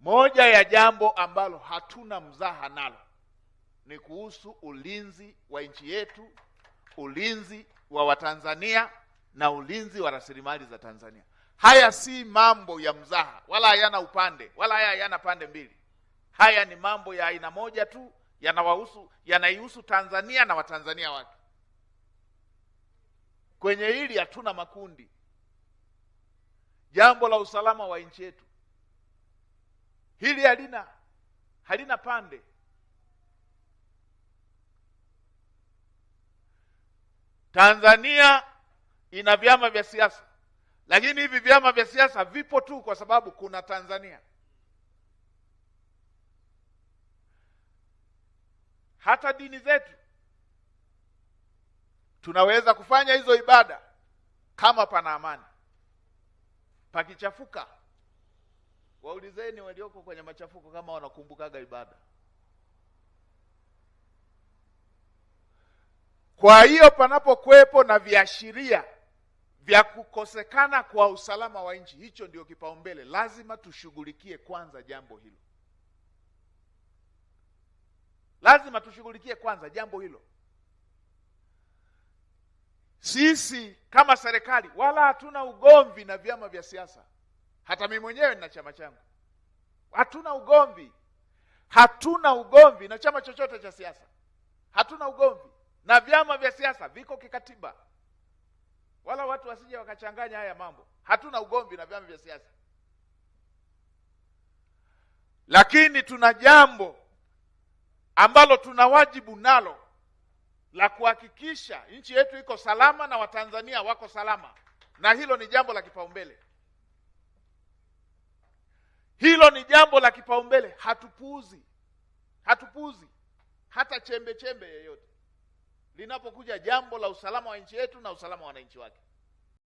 Moja ya jambo ambalo hatuna mzaha nalo ni kuhusu ulinzi wa nchi yetu, ulinzi wa Watanzania na ulinzi wa rasilimali za Tanzania. Haya si mambo ya mzaha, wala hayana upande, wala hayana pande mbili. Haya ni mambo ya aina moja tu, yanaihusu Tanzania na Watanzania wake. Kwenye hili hatuna makundi. Jambo la usalama wa nchi yetu, hili halina pande. Tanzania ina vyama vya siasa, lakini hivi vyama vya siasa vipo tu kwa sababu kuna Tanzania. Hata dini zetu tunaweza kufanya hizo ibada kama pana amani. Pakichafuka, waulizeni walioko kwenye machafuko kama wanakumbukaga ibada. Kwa hiyo panapokuwepo na viashiria vya kukosekana kwa usalama wa nchi, hicho ndio kipaumbele. Lazima tushughulikie kwanza jambo hilo. Lazima tushughulikie kwanza jambo hilo. Sisi kama serikali wala hatuna ugomvi na vyama vya siasa. Hata mimi mwenyewe nina chama changu. Hatuna ugomvi. Hatuna ugomvi na chama chochote cha siasa. Hatuna ugomvi na vyama vya siasa, viko kikatiba. Wala watu wasije wakachanganya haya mambo. Hatuna ugomvi na vyama vya siasa. Lakini tuna jambo ambalo tuna wajibu nalo la kuhakikisha nchi yetu iko salama na Watanzania wako salama. Na hilo ni jambo la kipaumbele. Hilo ni jambo la kipaumbele. Hatupuuzi. Hatupuuzi hata chembe yoyote linapokuja jambo la usalama wa nchi yetu na usalama wa wananchi wake.